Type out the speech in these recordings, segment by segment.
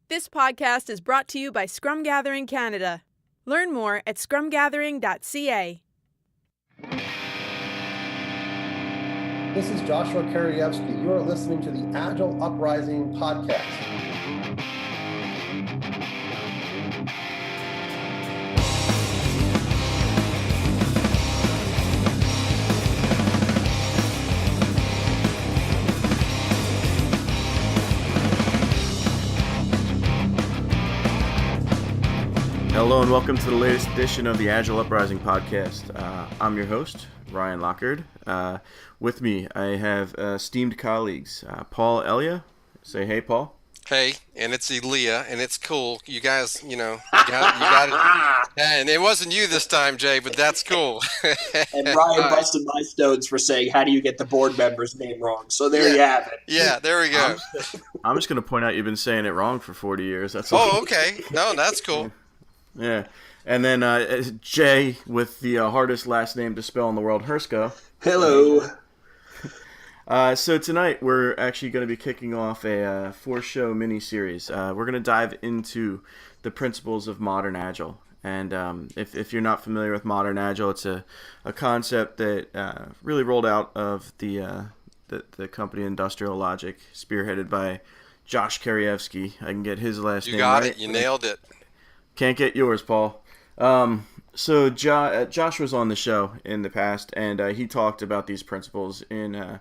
This podcast is brought to you by Scrum Gathering Canada. Learn more at scrumgathering.ca. This is Joshua Karievsky. You are listening to the Agile Uprising podcast. Hello and welcome to the latest edition of the Agile Uprising podcast. I'm your host, Ryan Lockard. With me, I have esteemed colleagues, Paul Elia. Say hey, Paul. Hey, and it's Elia, and it's cool. You guys, you got it. And it wasn't you this time, Jay, but that's cool. And Ryan busted my stones for saying, how do you get the board member's name wrong? So there you have it. Yeah, there we go. I'm just going to point out you've been saying it wrong for 40 years. That's all. Oh, okay. No, that's cool. Yeah. And then Jay with the hardest last name to spell in the world, Hersko. Hello. So tonight we're actually going to be kicking off a 4-show mini-series. We're going to dive into the principles of modern Agile. And if you're not familiar with modern Agile, it's a concept that really rolled out of the company Industrial Logic, spearheaded by Josh Karievsky. I can get his last name right. You got it. You nailed it. Can't get yours, Paul. So Josh was on the show in the past, and he talked about these principles in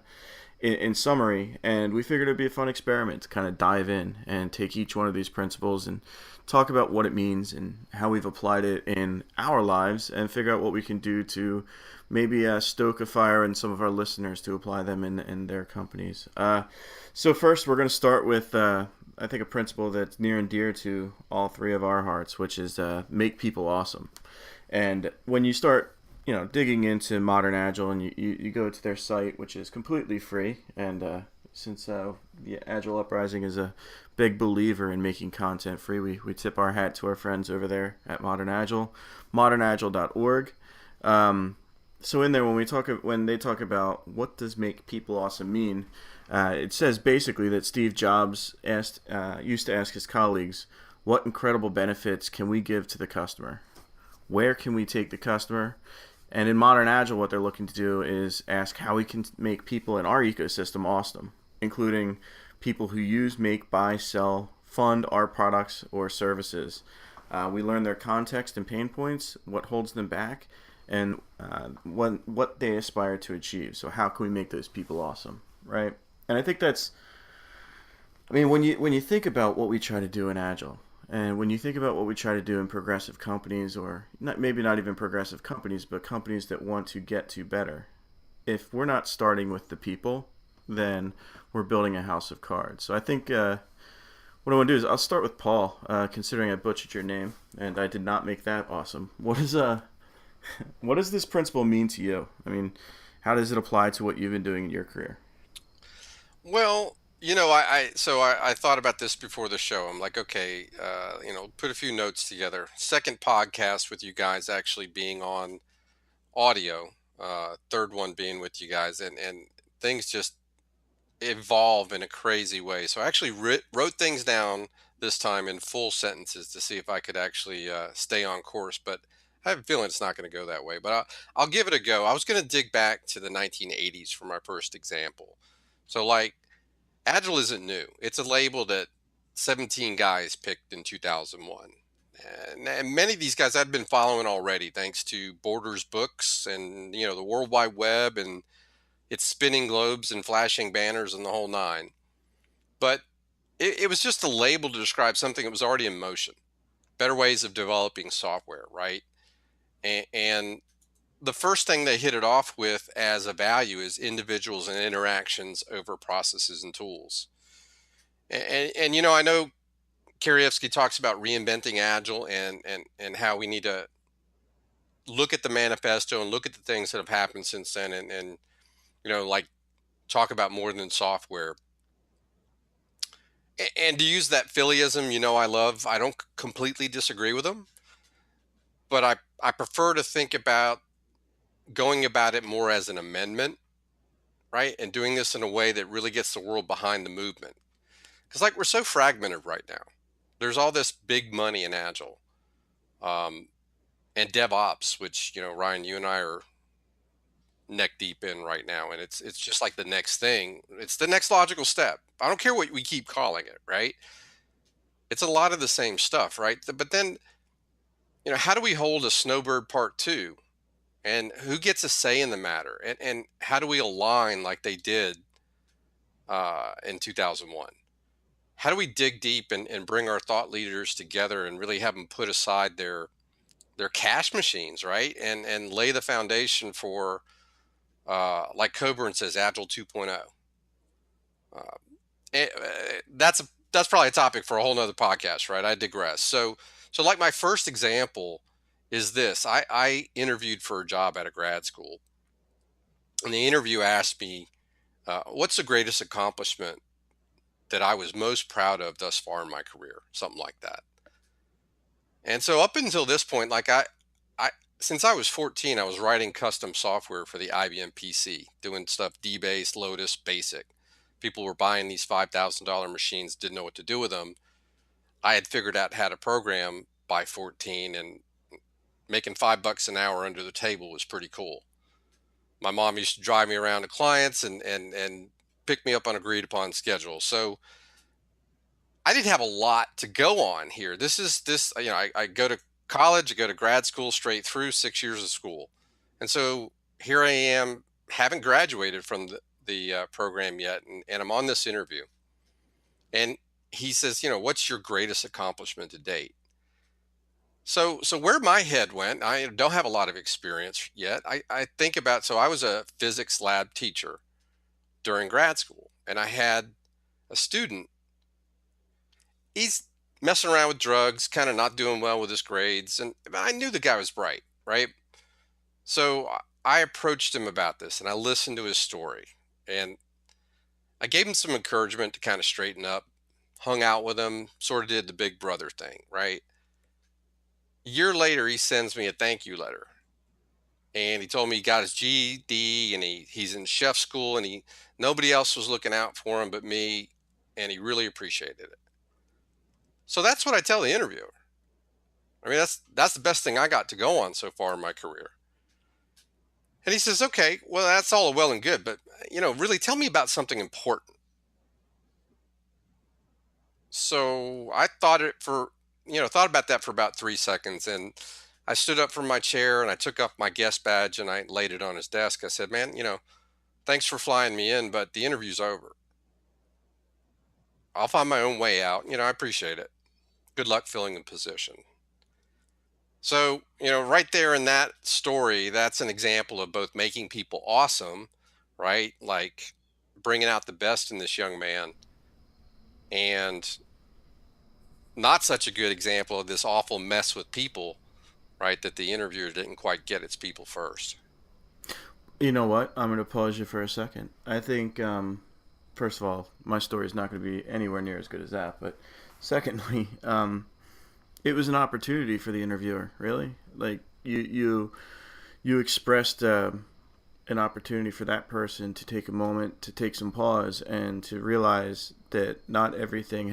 summary, and we figured it'd be a fun experiment to kind of dive in and take each one of these principles and talk about what it means and how we've applied it in our lives and figure out what we can do to maybe stoke a fire in some of our listeners to apply them in their companies. So first, we're going to start with I think a principle that's near and dear to all three of our hearts, which is make people awesome. And when you start, digging into modern Agile and you go to their site, which is completely free, and since the Agile Uprising is a big believer in making content free, we tip our hat to our friends over there at Modern Agile, modernagile.org. So in there, when they talk about what does make people awesome mean, it says basically that Steve Jobs used to ask his colleagues, what incredible benefits can we give to the customer? Where can we take the customer? And in Modern Agile, what they're looking to do is ask how we can make people in our ecosystem awesome, including people who use, make, buy, sell, fund our products or services. We learn their context and pain points, what holds them back, and what they aspire to achieve. So how can we make those people awesome, right? And I think when you think about what we try to do in Agile, and when you think about what we try to do in progressive companies, or maybe not even progressive companies, but companies that want to get to better, if we're not starting with the people, then we're building a house of cards. So I think what I want to do is I'll start with Paul, considering I butchered your name, and I did not make that awesome. What does this principle mean to you? I mean, how does it apply to what you've been doing in your career? Well, I thought about this before the show. I'm like, okay, put a few notes together. Second podcast with you guys actually being on audio. Third one being with you guys, and things just evolve in a crazy way. So I actually wrote things down this time in full sentences to see if I could actually stay on course. But I have a feeling it's not going to go that way. But I'll give it a go. I was going to dig back to the 1980s for my first example. So Agile isn't new. It's a label that 17 guys picked in 2001. And many of these guys I'd been following already, thanks to Borders books and, the World Wide Web and its spinning globes and flashing banners and the whole nine. But it was just a label to describe something that was already in motion. Better ways of developing software, right? And the first thing they hit it off with as a value is individuals and interactions over processes and tools. And I know Karievsky talks about reinventing Agile and how we need to look at the manifesto and look at the things that have happened since then and talk about more than software. And to use that Phillyism, I don't completely disagree with him, but I prefer to think about going about it more as an amendment, right? And doing this in a way that really gets the world behind the movement. Because we're so fragmented right now. There's all this big money in Agile, um, and DevOps, which, Ryan, you and I are neck deep in right now, and it's just like the next thing. It's the next logical step. I don't care what we keep calling it, right? It's a lot of the same stuff, right? But then, how do we hold a Snowbird Part 2? And who gets a say in the matter? And how do we align like they did in 2001? How do we dig deep and bring our thought leaders together and really have them put aside their cash machines, right? And lay the foundation for, like Coburn says, Agile 2.0. Uh, that's probably a topic for a whole nother podcast, right? I digress. So like my first example is this. I interviewed for a job at a grad school, and the interview asked me, what's the greatest accomplishment that I was most proud of thus far in my career? Something like that. And so up until this point, like I since I was 14, I was writing custom software for the IBM PC, doing stuff DBase, Lotus, Basic. People were buying these $5,000 machines, didn't know what to do with them. I had figured out how to program by 14, and making $5 an hour under the table was pretty cool. My mom used to drive me around to clients and pick me up on agreed upon schedule. So I didn't have a lot to go on here. I go to college, I go to grad school straight through 6 years of school. And so here I am, haven't graduated from the program yet. And I'm on this interview, and he says, what's your greatest accomplishment to date? So where my head went, I don't have a lot of experience yet. I think about, so I was a physics lab teacher during grad school, and I had a student. He's messing around with drugs, kind of not doing well with his grades, and I knew the guy was bright, right? So I approached him about this, and I listened to his story, and I gave him some encouragement to kind of straighten up, hung out with him, sort of did the big brother thing, right? A year later, he sends me a thank you letter, and he told me he got his GED, and he's in chef school, and nobody else was looking out for him but me, and he really appreciated it. So that's what I tell the interviewer. I mean, that's the best thing I got to go on so far in my career. And he says, okay, well, that's all well and good, but really tell me about something important. So I thought about that for about 3 seconds, and I stood up from my chair and I took off my guest badge and I laid it on his desk. I said, man, thanks for flying me in, but the interview's over. I'll find my own way out. I appreciate it. Good luck filling the position. So, right there in that story, that's an example of both making people awesome, right? Like bringing out the best in this young man, and not such a good example of this awful mess with people, right? That the interviewer didn't quite get its people first. You know what? I'm going to pause you for a second. I think, first of all, my story is not going to be anywhere near as good as that. But secondly, it was an opportunity for the interviewer, really. Like, you expressed an opportunity for that person to take a moment, to take some pause, and to realize that not everything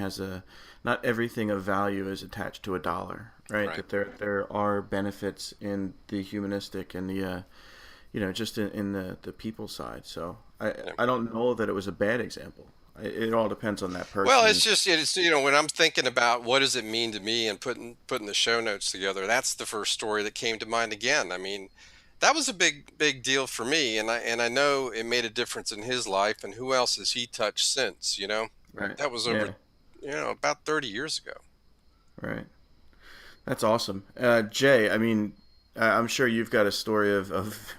of value is attached to a dollar, right? That there are benefits in the humanistic and the just in the people side. So I don't know that it was a bad example. It all depends on that person. Well, it's when I'm thinking about what does it mean to me and putting the show notes together, that's the first story that came to mind again. I mean, that was a big deal for me, and I know it made a difference in his life. And who else has he touched since? Right. That was over about 30 years ago. Right. That's awesome. Jay, I mean, I'm sure you've got a story of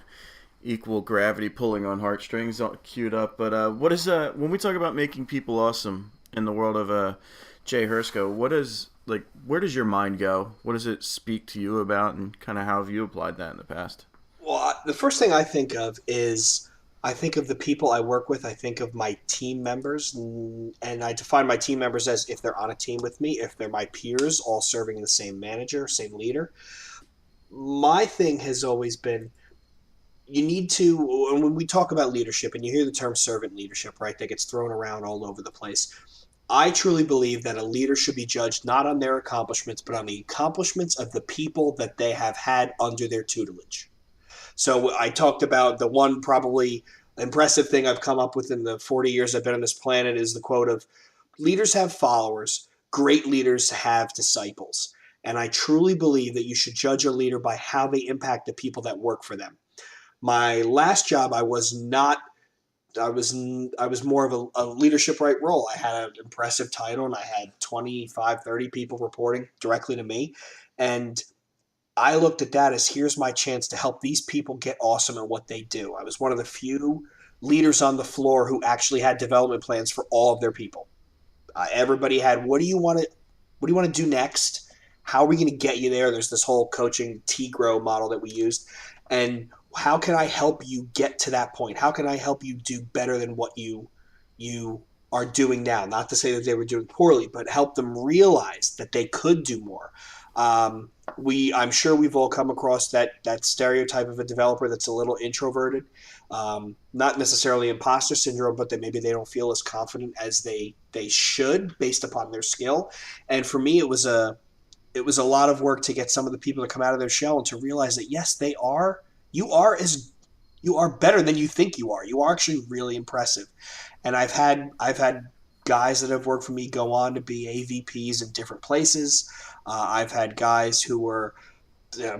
equal gravity pulling on heartstrings queued up, but what is when we talk about making people awesome in the world of Jay Hersko, where does your mind go? What does it speak to you about, and kind of how have you applied that in the past? Well, the first thing I think of is I think of the people I work with. I think of my team members, and I define my team members as if they're on a team with me, if they're my peers, all serving the same manager, same leader. My thing has always been, you need to, when we talk about leadership and you hear the term servant leadership, right, that gets thrown around all over the place. I truly believe that a leader should be judged not on their accomplishments, but on the accomplishments of the people that they have had under their tutelage. So I talked about the one probably impressive thing I've come up with in the 40 years I've been on this planet is the quote of leaders have followers, great leaders have disciples. And I truly believe that you should judge a leader by how they impact the people that work for them. My last job, I was not I was more of a leadership right role. I had an impressive title and I had 25, 30 people reporting directly to me. And I looked at that as here's my chance to help these people get awesome at what they do. I was one of the few leaders on the floor who actually had development plans for all of their people. Everybody had what do you want to do next? How are we going to get you there? There's this whole coaching T-grow model that we used. And how can I help you get to that point? How can I help you do better than what you are doing now? Not to say that they were doing poorly, but help them realize that they could do more. I'm sure we've all come across that stereotype of a developer that's a little introverted, not necessarily imposter syndrome, but that maybe they don't feel as confident as they should based upon their skill. And for me, it was a lot of work to get some of the people to come out of their shell and to realize that yes, you are better than you think you are. You are actually really impressive. And I've had guys that have worked for me go on to be AVPs in different places. I've had guys who were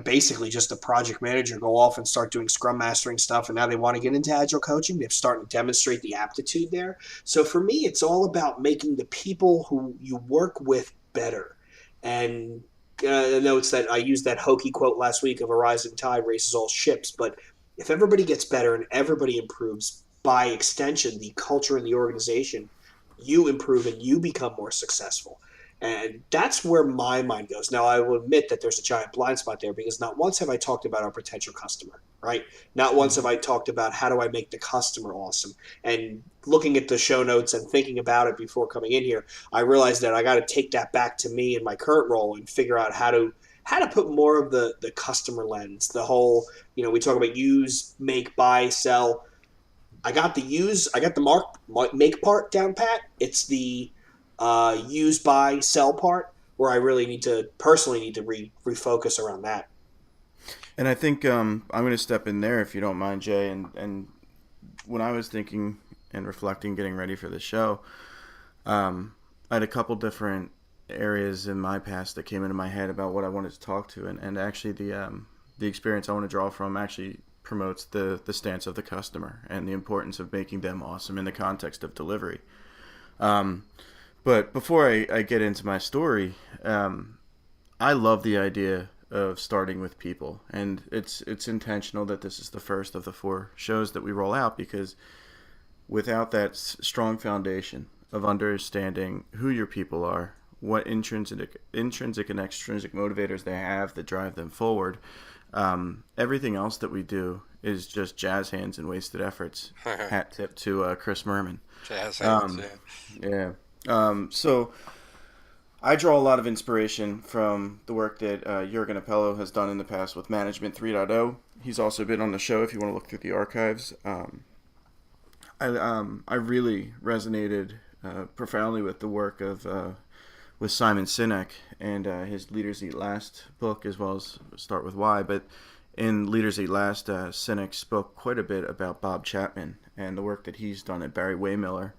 basically just a project manager go off and start doing scrum mastering stuff, and now they want to get into agile coaching. They're starting to demonstrate the aptitude there. So for me, it's all about making the people who you work with better. And notes that I used that hokey quote last week of a rising tide raises all ships. But if everybody gets better and everybody improves, by extension, the culture in the organization, you improve and you become more successful. And that's where my mind goes. Now, I will admit that there's a giant blind spot there because not once have I talked about our potential customer, right? Not once have I talked about how do I make the customer awesome. And looking at the show notes and thinking about it before coming in here, I realized that I got to take that back to me in my current role and figure out how to put more of the customer lens, the whole, we talk about use, make, buy, sell. I got the make part down pat. It's the use, buy, sell part where I really personally need to refocus around that. And I think I'm going to step in there if you don't mind, Jay. And when I was thinking and reflecting, getting ready for the show, I had a couple different areas in my past that came into my head about what I wanted to talk to, and actually the experience I want to draw from actually promotes the stance of the customer and the importance of making them awesome in the context of delivery. But before I get into my story, I love the idea of starting with people, and it's intentional that this is the first of the 4 shows that we roll out, because without that strong foundation of understanding who your people are, what intrinsic and extrinsic motivators they have that drive them forward, everything else that we do is just jazz hands and wasted efforts. Hat tip to Chris Merman. Jazz hands, yeah. So I draw a lot of inspiration from the work that Jürgen Appello has done in the past with Management 3.0. He's also been on the show if you want to look through the archives. I really resonated profoundly with the work of with Simon Sinek and his Leaders Eat Last book, as well as Start With Why. But in Leaders Eat Last, Sinek spoke quite a bit about Bob Chapman and the work that he's done at Barry Waymiller.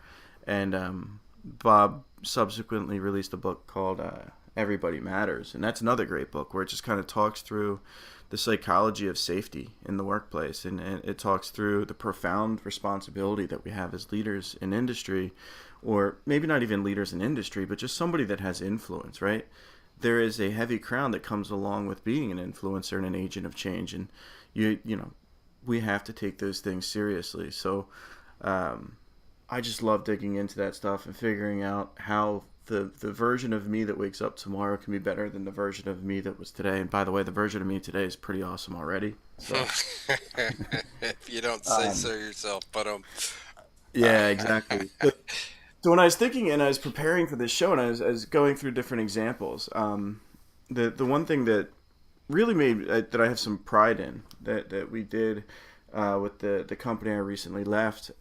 And Bob subsequently released a book called Everybody Matters. And that's another great book where it just kind of talks through the psychology of safety in the workplace. And it talks through the profound responsibility that we have as leaders in industry, or maybe not even leaders in industry, but just somebody that has influence, right? There is a heavy crown that comes along with being an influencer and an agent of change. And, we have to take those things seriously. So I just love digging into that stuff and figuring out how the version of me that wakes up tomorrow can be better than the version of me that was today. And by the way, the version of me today is pretty awesome already. So. If you don't say so yourself, but yeah, exactly. So when I was thinking and I was preparing for this show and I was going through different examples, the one thing that really made that I have some pride in that we did with the company I recently left,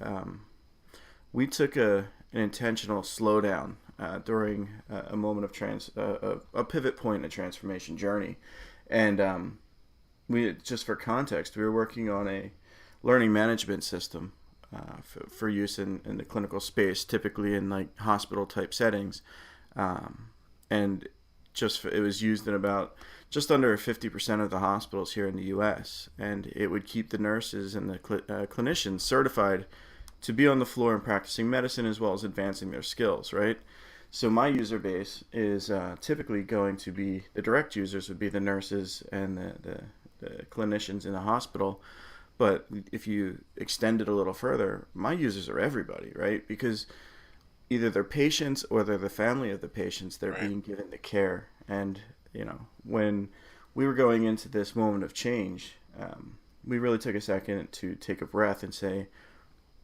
we took an intentional slowdown during a moment of a pivot point in a transformation journey. And we, just for context, we were working on a learning management system for use in the clinical space, typically in like hospital type settings. And it was used in about just under 50% of the hospitals here in the U.S. And it would keep the nurses and the clinicians certified to be on the floor and practicing medicine, as well as advancing their skills, right? So my user base is typically going to be, the direct users would be the nurses and the clinicians in the hospital. But if you extend it a little further, my users are everybody, right? Because either they're patients or they're the family of the patients that are being given the care. And, when we were going into this moment of change, we really took a second to take a breath and say,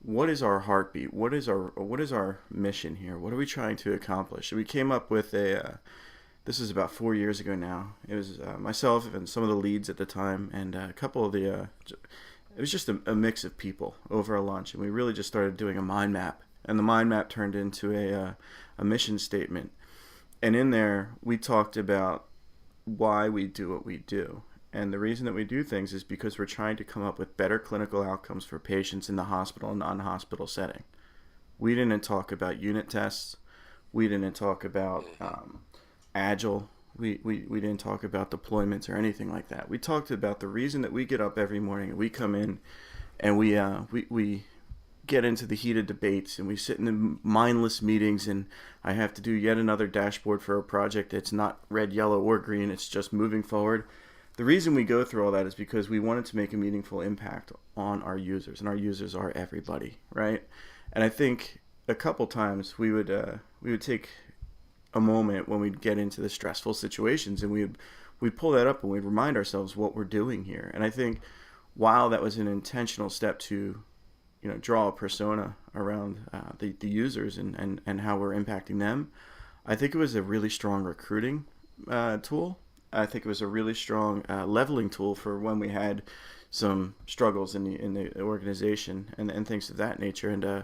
what is our heartbeat? What is our mission here? What are we trying to accomplish? We came up with this is about 4 years ago now. It was myself and some of the leads at the time, and a couple of it was just a mix of people over a lunch, and we really just started doing a mind map. And the mind map turned into a mission statement. And in there, we talked about why we do what we do. And the reason that we do things is because we're trying to come up with better clinical outcomes for patients in the hospital and non-hospital setting. We didn't talk about unit tests. We didn't talk about Agile. We didn't talk about deployments or anything like that. We talked about the reason that we get up every morning and we come in and we get into the heated debates and we sit in the mindless meetings, and I have to do yet another dashboard for a project that's not red, yellow, or green. It's just moving forward. The reason we go through all that is because we wanted to make a meaningful impact on our users, and our users are everybody, right? And I think a couple times we would take a moment when we'd get into the stressful situations, and we'd pull that up and we'd remind ourselves what we're doing here. And I think while that was an intentional step to draw a persona around the users and how we're impacting them, I think it was a really strong recruiting tool. I think it was a really strong leveling tool for when we had some struggles in the organization and things of that nature. And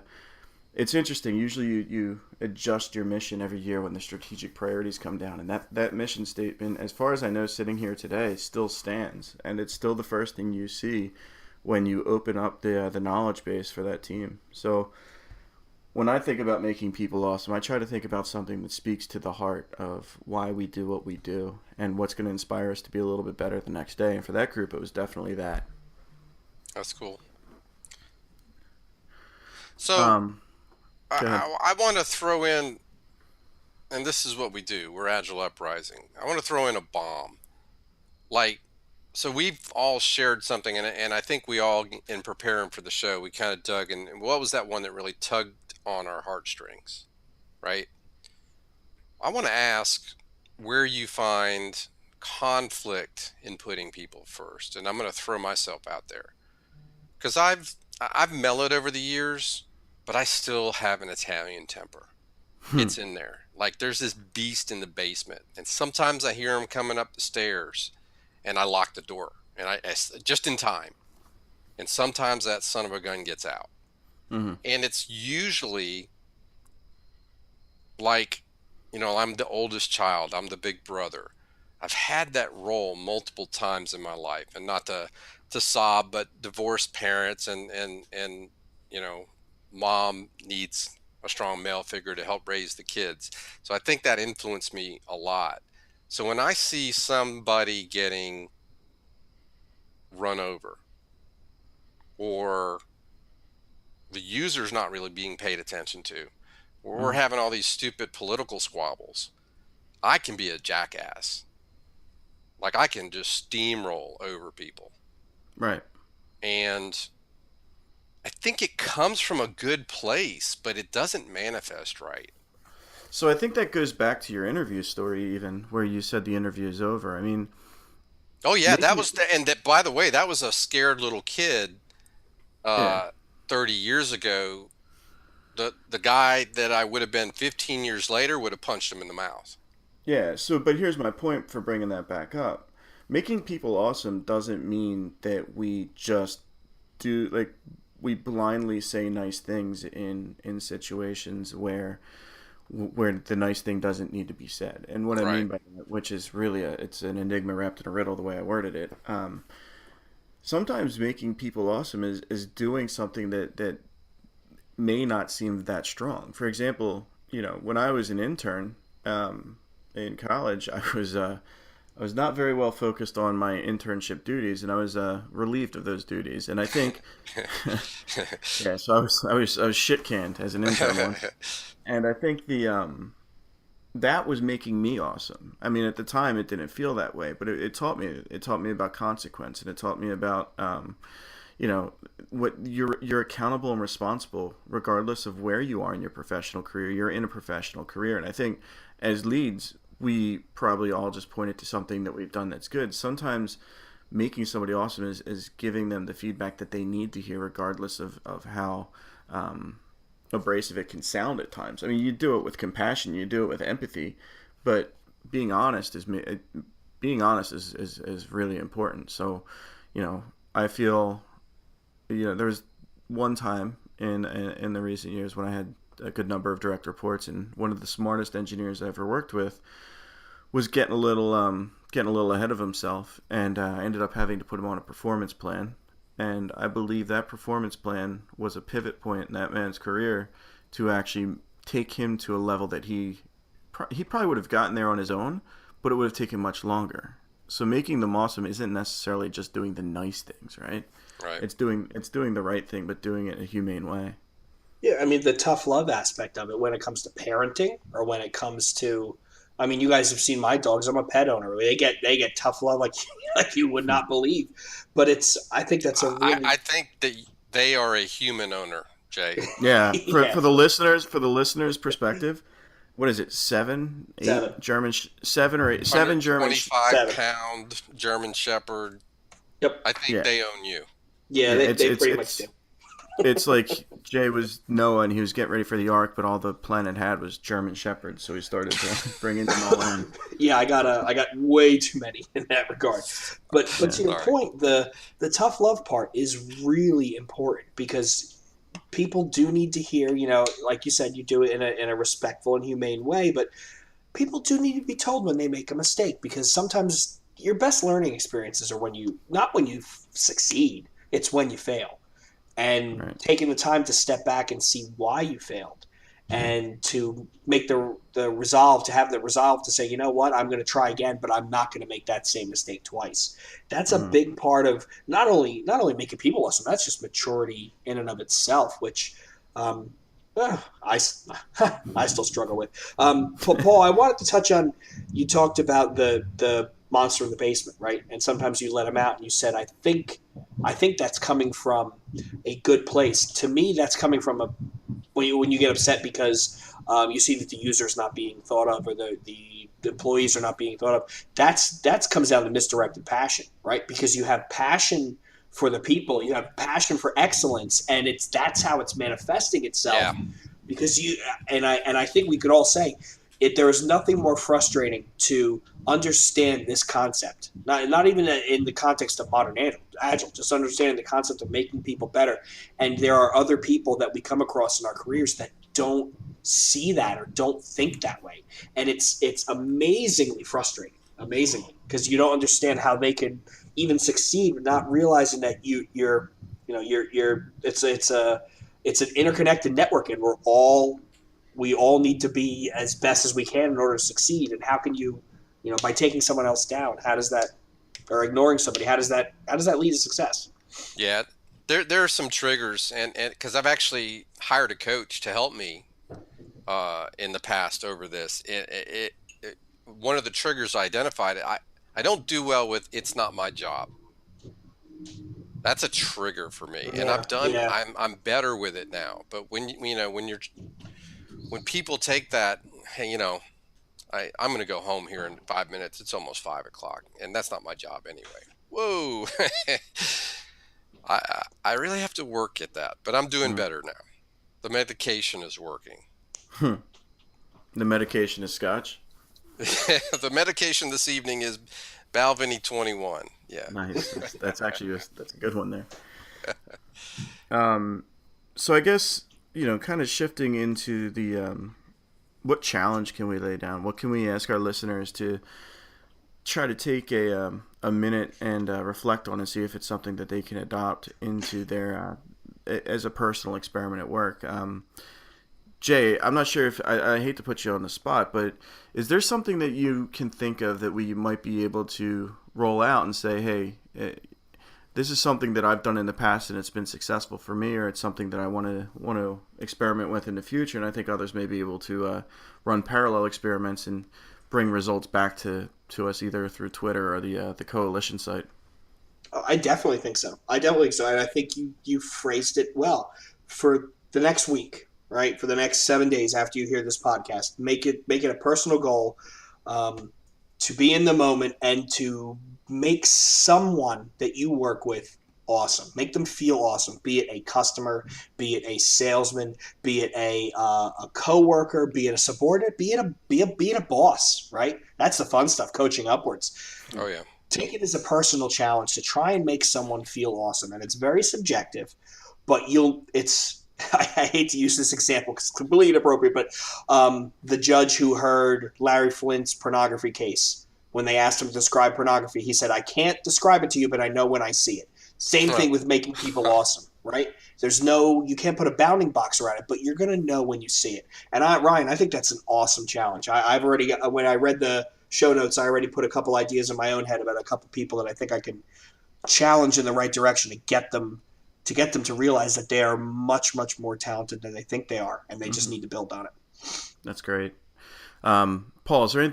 it's interesting. Usually you adjust your mission every year when the strategic priorities come down. And that mission statement, as far as I know, sitting here today, still stands. And it's still the first thing you see when you open up the knowledge base for that team. So when I think about making people awesome, I try to think about something that speaks to the heart of why we do what we do and what's going to inspire us to be a little bit better the next day. And for that group, it was definitely that. That's cool. So I want to throw in, and this is what we do. We're Agile Uprising. I want to throw in a bomb. So we've all shared something, and I think we all, in preparing for the show, we kind of dug in. And what was that one that really tugged on our heartstrings, right? I want to ask where you find conflict in putting people first, and I'm going to throw myself out there because I've mellowed over the years, but I still have an Italian temper. It's in there. Like there's this beast in the basement, and sometimes I hear him coming up the stairs, and I lock the door, and I just in time. And sometimes that son of a gun gets out. Mm-hmm. And it's usually like, I'm the oldest child. I'm the big brother. I've had that role multiple times in my life, and not to sob, but divorced parents and mom needs a strong male figure to help raise the kids. So I think that influenced me a lot. So when I see somebody getting run over, or the user's not really being paid attention to, or we're having all these stupid political squabbles, I can be a jackass. Like I can just steamroll over people. Right. And I think it comes from a good place, but it doesn't manifest right. So I think that goes back to your interview story, even where you said the interview is over. I mean, oh yeah, by the way, that was a scared little kid 30 years ago. The guy that I would have been 15 years later would have punched him in the mouth. Yeah. So, but here's my point for bringing that back up. Making people awesome doesn't mean that we just we blindly say nice things in situations where where the nice thing doesn't need to be said. And what I mean by that, which is really it's an enigma wrapped in a riddle the way I worded it. Sometimes making people awesome is doing something that may not seem that strong. For example, when I was an intern in college, I was not very well focused on my internship duties, and I was relieved of those duties. And I think, yeah, so I was shit canned as an intern once, and I think that was making me awesome. I mean, at the time, it didn't feel that way, but it taught me about consequence, and it taught me about what you're accountable and responsible regardless of where you are in your professional career. You're in a professional career, and I think as leads, we probably all just pointed to something that we've done that's good. Sometimes making somebody awesome is giving them the feedback that they need to hear, regardless of how abrasive it can sound at times. I mean, you do it with compassion, you do it with empathy, but being honest is really important. So, I feel, there was one time in the recent years when I had a good number of direct reports, and one of the smartest engineers I ever worked with was getting a little ahead of himself, and I ended up having to put him on a performance plan. And I believe that performance plan was a pivot point in that man's career to actually take him to a level that he probably would have gotten there on his own, but it would have taken much longer. So making them awesome isn't necessarily just doing the nice things, right? Right. It's doing the right thing, but doing it in a humane way. Yeah, I mean, the tough love aspect of it when it comes to parenting, or when it comes to, I mean, you guys have seen my dogs. I'm a pet owner. They get tough love like you would not believe. But I think that's a really. I think that they are a human owner, Jay. Yeah, Yeah. for the listeners' perspective, what is it? 7, 8 Seven. German, 7 or 8, 7 German. 25-pound German Shepherd. Yep. I think they own you. Yeah, Yeah, they pretty much do. It's like Jay was Noah and he was getting ready for the ark, but all the planet had was German Shepherds, so he started bringing them all in. Yeah, I got way too many in that regard. But to your point, the tough love part is really important, because people do need to hear, like you said, you do it in a respectful and humane way, but people do need to be told when they make a mistake, because sometimes your best learning experiences are not when you succeed, it's when you fail. And taking the time to step back and see why you failed, and to make the resolve, to have the resolve to say, you know what, I'm going to try again, but I'm not going to make that same mistake twice. That's a big part of not only making people awesome, that's just maturity in and of itself, which I still struggle with. Paul, I wanted to touch on, you talked about the monster in the basement, right? And sometimes you let him out, and you said, I think that's coming from a good place. To me, that's coming from when you get upset because you see that the user is not being thought of, or the employees are not being thought of. That comes down to misdirected passion, right? Because you have passion for the people, you have passion for excellence, and that's how it's manifesting itself. Yeah. Because I think we could all say there is nothing more frustrating to understand this concept, not even in the context of modern agile, just understanding the concept of making people better. And there are other people that we come across in our careers that don't see that or don't think that way, and it's amazingly frustrating, because you don't understand how they could even succeed, not realizing that it's an interconnected network, and we all need to be as best as we can in order to succeed. And how can you by taking someone else down, or ignoring somebody, how does that lead to success? Yeah, there are some triggers, and because I've actually hired a coach to help me in the past over this. One of the triggers I identified, I don't do well with, it's not my job. That's a trigger for me, and I'm better with it now. But when people take that, hey, I'm going to go home here in 5 minutes. It's almost 5 o'clock, and that's not my job anyway. Whoa. I really have to work at that, but I'm doing better now. The medication is working. The medication is scotch? The medication this evening is Balvenie 21. Yeah. Nice. That's actually that's a good one there. So I guess, kind of shifting into what challenge can we lay down? What can we ask our listeners to try to take a minute and reflect on and see if it's something that they can adopt into their as a personal experiment at work? Jay, I'm not sure if I hate to put you on the spot, but is there something that you can think of that we might be able to roll out and say, hey, this is something that I've done in the past and it's been successful for me, or it's something that I want to experiment with in the future, and I think others may be able to run parallel experiments and bring results back to us either through Twitter or the coalition site? I definitely think so. And I think you phrased it well. For the next week, right? For the next 7 days after you hear this podcast, make it a personal goal to be in the moment and to make someone that you work with awesome. Make them feel awesome. Be it a customer, be it a salesman, be it a coworker, be it a subordinate, be it a boss. Right? That's the fun stuff. Coaching upwards. Oh yeah. Take it as a personal challenge to try and make someone feel awesome, and it's very subjective. But I hate to use this example because it's completely inappropriate, but the judge who heard Larry Flint's pornography case, when they asked him to describe pornography, he said, I can't describe it to you, but I know when I see it. Same thing with making people awesome, right? You can't put a bounding box around it, but you're going to know when you see it. And Ryan, I think that's an awesome challenge. I've already, when I read the show notes, I already put a couple ideas in my own head about a couple people that I think I can challenge in the right direction to get them to realize that they are much, much more talented than they think they are, and they just need to build on it. That's great. Paul, is there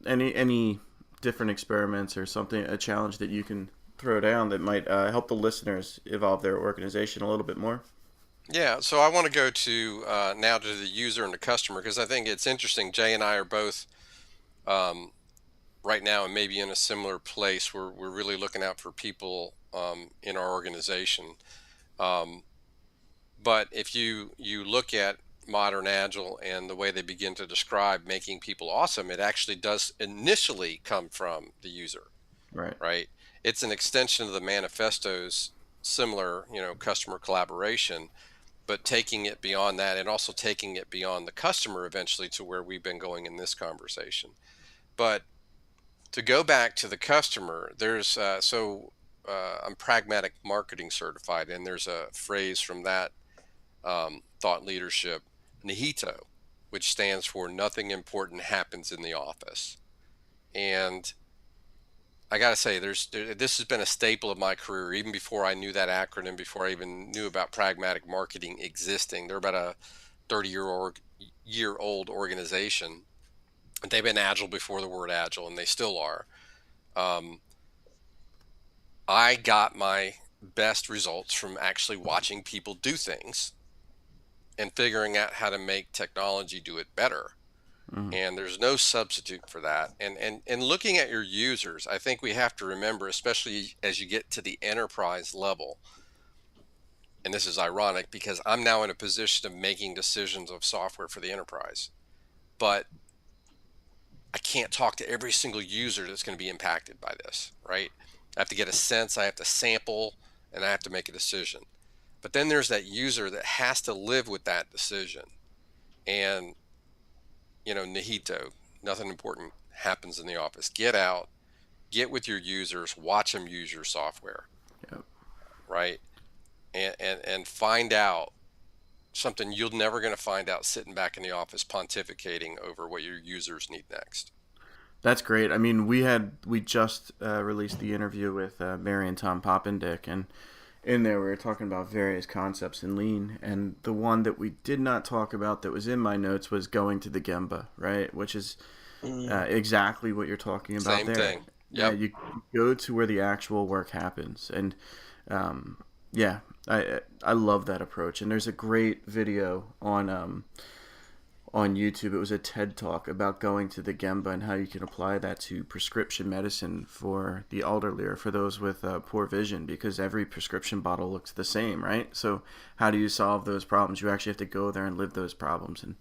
any different experiments or something, a challenge that you can throw down that might help the listeners evolve their organization a little bit more? Yeah, so I want to go to now to the user and the customer, because I think it's interesting. Jay and I are both right now and maybe in a similar place where we're really looking out for people in our organization. But if you look at modern Agile and the way they begin to describe making people awesome, it actually does initially come from the user, right? It's an extension of the manifestos, similar, customer collaboration, but taking it beyond that and also taking it beyond the customer eventually to where we've been going in this conversation. But to go back to the customer, there's I'm pragmatic marketing certified, and there's a phrase from that thought leadership, NIHITO, which stands for nothing important happens in the office. And I got to say, this has been a staple of my career, even before I knew that acronym, before I even knew about pragmatic marketing existing. They're about a 30-year-old organization. They've been Agile before the word Agile, and they still are. I got my best results from actually watching people do things and figuring out how to make technology do it better. And there's no substitute for that. And looking at your users, I think we have to remember, especially as you get to the enterprise level, and this is ironic because I'm now in a position of making decisions of software for the enterprise, but I can't talk to every single user that's going to be impacted by this, right? I have to get a sense, I have to sample, and I have to make a decision. But then there's that user that has to live with that decision. And, NIHITO, nothing important happens in the office. Get out, get with your users, watch them use your software, right? And find out something you're never going to find out sitting back in the office pontificating over what your users need next. That's great. I mean, we just released the interview with Mary and Tom Poppendick, and in there we were talking about various concepts in Lean, and the one that we did not talk about that was in my notes was going to the Gemba, right? Which is exactly what you're talking about. Same there. thing. Yep. Yeah, you go to where the actual work happens, and I love that approach. And there's a great video on YouTube. It was a TED Talk about going to the Gemba and how you can apply that to prescription medicine for the elderly or for those with poor vision, because every prescription bottle looks the same, right? So how do you solve those problems? You actually have to go there and live those problems. And,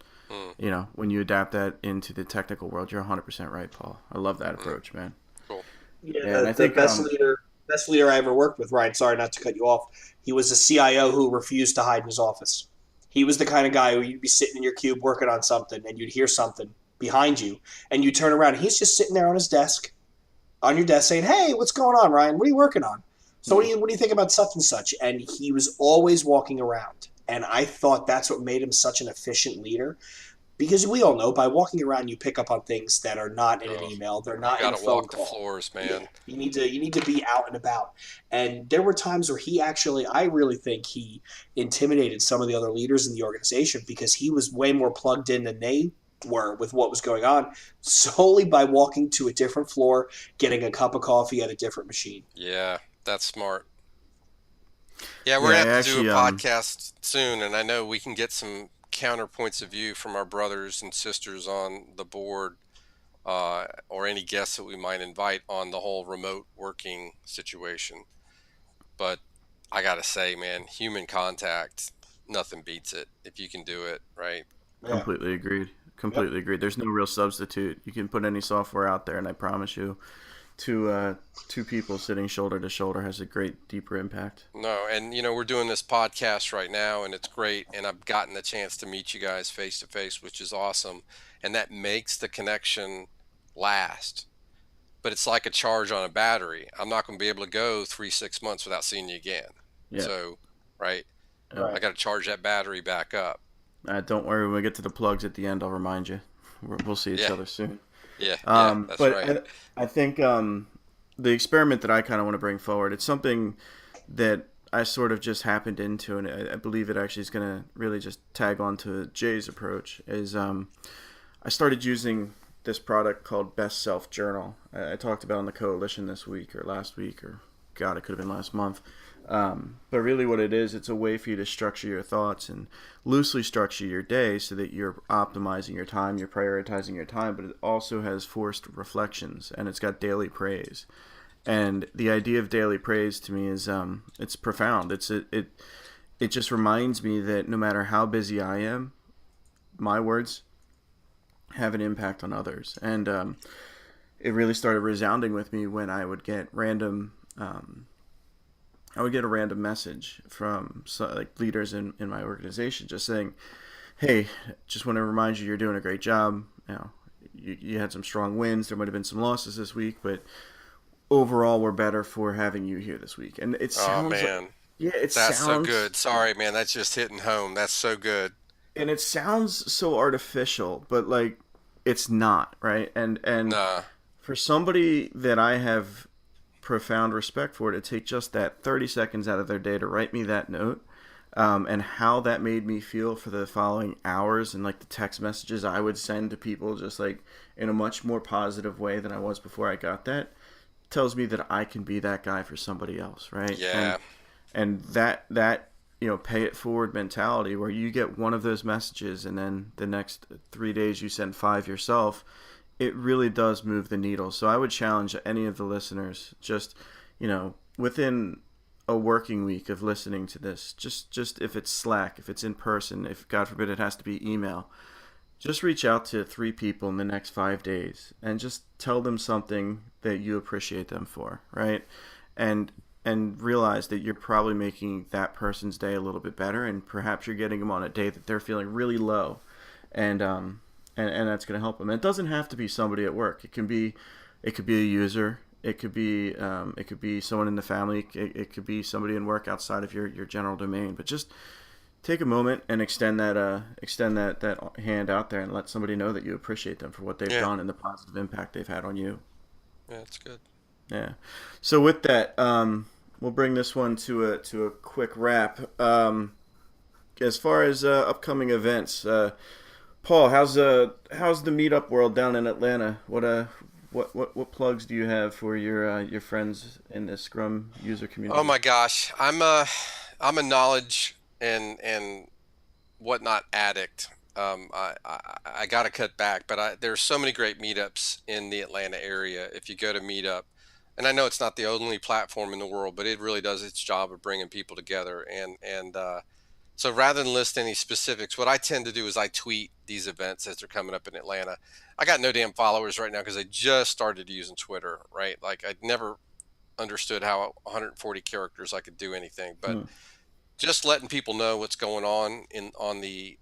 when you adapt that into the technical world, you're 100% right, Paul. I love that approach, man. Cool. Yeah, I think best leader I ever worked with, Ryan, sorry not to cut you off, he was a CIO who refused to hide in his office. He was the kind of guy who you'd be sitting in your cube working on something and you'd hear something behind you and you turn around and he's just sitting there on his desk, on your desk saying, "Hey, what's going on, Ryan? What are you working on? So what do you think about such and such?" And he was always walking around. And I thought that's what made him such an efficient leader. Because we all know by walking around you pick up on things that are not in an Oh, email, they're you not in got a to phone walk the call. floors, Yeah, man. you need to be out and about. And there were times where he actually, I really think he intimidated some of the other leaders in the organization because he was way more plugged in than they were with what was going on, solely by walking to a different floor, getting a cup of coffee at a different machine. Yeah, that's smart. Yeah, we're Yeah, gonna I have to do a actually podcast soon, and I know we can get some counterpoints of view from our brothers and sisters on the board, or any guests that we might invite on the whole remote working situation. But I gotta say, man, human contact, nothing beats it if you can do it, right? Yeah. completely agreed. Yep. Completely agreed. There's no real substitute. You can put any software out there, and I promise you, two people sitting shoulder to shoulder has a great deeper impact. No, and we're doing this podcast right now, and it's great, and I've gotten the chance to meet you guys face to face, which is awesome, and that makes the connection last. But it's like a charge on a battery. I'm not going to be able to go 3, 6 months without seeing you again. Yeah. So, right, Yep. I got to charge that battery back up. Don't worry. When we get to the plugs at the end, I'll remind you. We'll see each Yeah, other soon. yeah, that's But right. I think the experiment that I kind of want to bring forward, it's something that I sort of just happened into, and I believe it actually is going to really just tag on to Jay's approach, is I started using this product called Best Self Journal. I talked about on the coalition this week or last week, or God, it could have been last month. But really what it is, it's a way for you to structure your thoughts and loosely structure your day so that you're optimizing your time, you're prioritizing your time, but it also has forced reflections and it's got daily praise. And the idea of daily praise to me is it's profound. It just reminds me that no matter how busy I am, my words have an impact on others. And it really started resounding with me when I would get a random message from like leaders in my organization just saying, "Hey, just want to remind you you're doing a great job. You had some strong wins. There might have been some losses this week, but overall we're better for having you here this week." And it Oh sounds like, man, yeah, it that's so sounds good. Sorry, man, that's just hitting home. That's so good. and it sounds so artificial, but like it's not, right? And Nah, for somebody that I have profound respect for, to take just that 30 seconds out of their day to write me that note, and how that made me feel for the following hours, and like the text messages I would send to people just like in a much more positive way than I was before I got that, tells me that I can be that guy for somebody else, right? yeah, And that pay it forward mentality where you get one of those messages and then the next 3 days you send 5 yourself, it really does move the needle. So I would challenge any of the listeners, just within a working week of listening to this, just if it's Slack, if it's in person, if God forbid it has to be email, just reach out to 3 people in the next 5 days and just tell them something that you appreciate them for, right? And realize that you're probably making that person's day a little bit better, and perhaps you're getting them on a day that they're feeling really low, and and that's going to help them. And it doesn't have to be somebody at work. It can be a user. It could be someone in the family. It could be somebody in work outside of your general domain. But just take a moment and extend that hand out there and let somebody know that you appreciate them for what they've yeah, done and the positive impact they've had on you. yeah. It's good. Yeah. So with that, we'll bring this one to a quick wrap. As far as upcoming events, Paul, how's the meetup world down in Atlanta? What plugs do you have for your friends in the Scrum user Oh community? my gosh, I'm a knowledge and whatnot addict. I got to cut back, but there's so many great meetups in the Atlanta area. If you go to Meetup, and I know it's not the only platform in the world, but it really does its job of bringing people together. And so rather than list any specifics, what I tend to do is I tweet these events as they're coming up in Atlanta. I got no damn followers right now because I just started using Twitter, right? Like I'd never understood how 140 characters I could do anything, but Hmm. just letting people know what's going on on the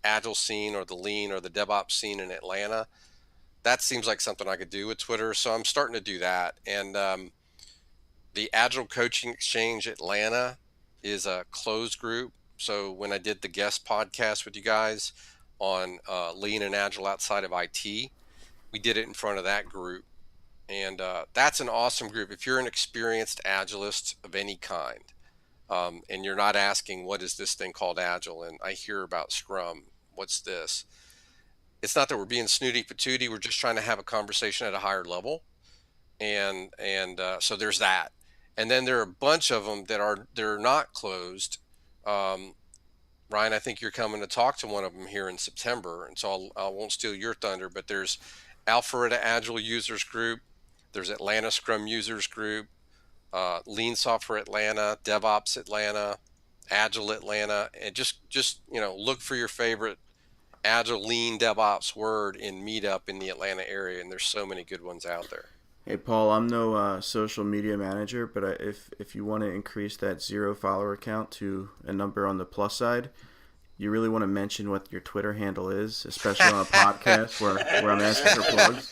Agile scene or the Lean or the DevOps scene in Atlanta. That seems like something I could do with Twitter. So I'm starting to do that. And the Agile Coaching Exchange Atlanta is a closed group. So when I did the guest podcast with you guys on Lean and Agile outside of IT, we did it in front of that group. And that's an awesome group. If you're an experienced Agilist of any kind, and you're not asking, what is this thing called Agile? And I hear about Scrum. What's this? It's not that we're being snooty patooty. We're just trying to have a conversation at a higher level. And so there's that. And then there are a bunch of them they're not closed. Ryan, I think you're coming to talk to one of them here in September. And so I won't steal your thunder, but there's Alpharetta Agile Users Group. There's Atlanta Scrum Users Group, Lean Software Atlanta, DevOps Atlanta, Agile Atlanta, and just look for your favorite Agile, Lean, DevOps word in Meetup in the Atlanta area, and there's so many good ones out there. Hey, Paul, I'm no social media manager, but if you want to increase that 0 follower count to a number on the plus side, you really want to mention what your Twitter handle is, especially on a podcast where I'm asking for plugs.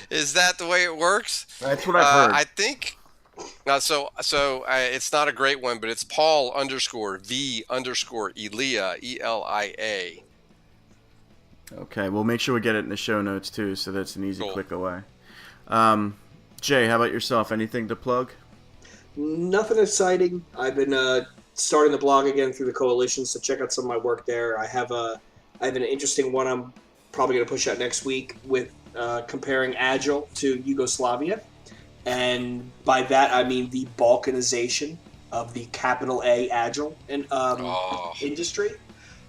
Is that the way it works? That's what I've heard. I think. So it's not a great one, but it's Paul_V_Elia, ELIA. Okay, we'll make sure we get it in the show notes too, so that's an easy Cool. click away. Jay, how about yourself? Anything to plug? Nothing exciting. I've been starting the blog again through the coalition, so check out some of my work there. I have an interesting one I'm probably going to push out next week with comparing Agile to Yugoslavia. And by that, I mean the balkanization of the capital A Agile industry.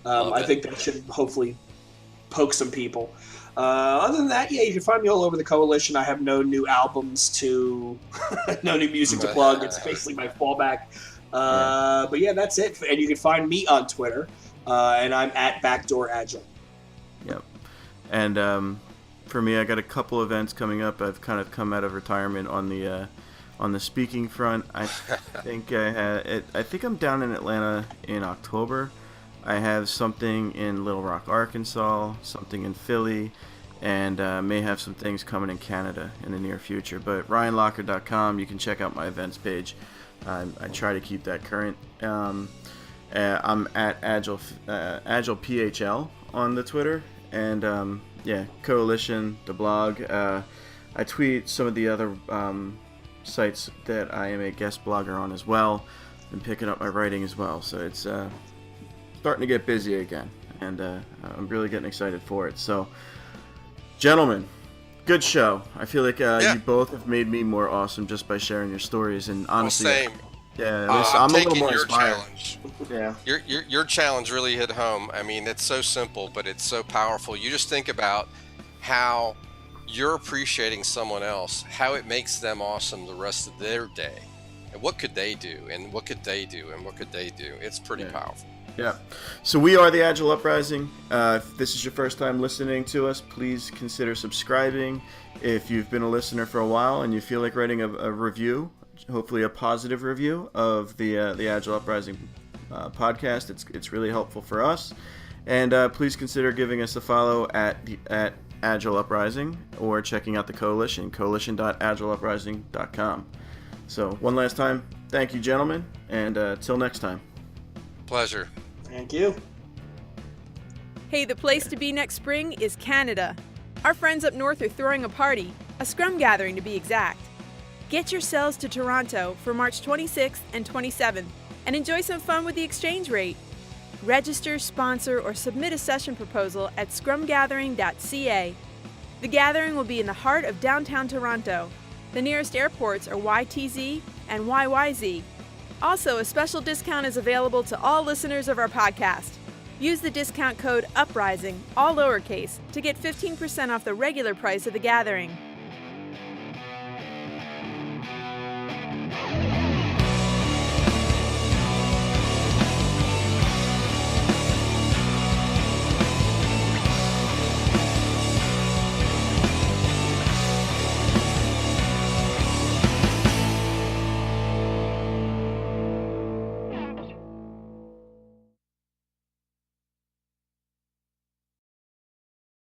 I think that should hopefully poke some people. Other than that, you can find me all over the coalition. I have no new albums no new music to plug. It's basically my fallback. But yeah, that's it. And you can find me on Twitter, and I'm at Backdoor Agile. Yep. And for me, I got a couple events coming up. I've kind of come out of retirement on the speaking front. I think I think I'm down in Atlanta in October. I have something in Little Rock, Arkansas, something in Philly, and may have some things coming in Canada in the near future. But RyanLocker.com, you can check out my events page. I try to keep that current. I'm at Agile PHL on the Twitter, and Coalition, the blog. I tweet some of the other sites that I am a guest blogger on as well, and picking up my writing as well. So it's starting to get busy again, and I'm really getting excited for it. So, gentlemen, good show. I feel like you both have made me more awesome just by sharing your stories, and honestly, same. Yeah, I'm a little taking more your inspired. challenge. Yeah. Your challenge really hit home. I mean, it's so simple, but it's so powerful. You just think about how you're appreciating someone else, how it makes them awesome the rest of their day. And what could they do? And what could they do? And what could they do? It's pretty powerful. Yeah. So we are the Agile Uprising. If this is your first time listening to us, please consider subscribing. If you've been a listener for a while and you feel like writing a review, hopefully a positive review of the Agile Uprising podcast, it's really helpful for us. And please consider giving us a follow at Agile Uprising, or checking out the coalition, coalition.agileuprising.com. So one last time, thank you, gentlemen, and till next time. Pleasure. Thank you. Hey, the place to be next spring is Canada. Our friends up north are throwing a party, a Scrum gathering to be exact. Get yourselves to Toronto for March 26th and 27th and enjoy some fun with the exchange rate. Register, sponsor, or submit a session proposal at scrumgathering.ca. The gathering will be in the heart of downtown Toronto. The nearest airports are YTZ and YYZ. Also, a special discount is available to all listeners of our podcast. Use the discount code UPRISING, all lowercase, to get 15% off the regular price of the gathering.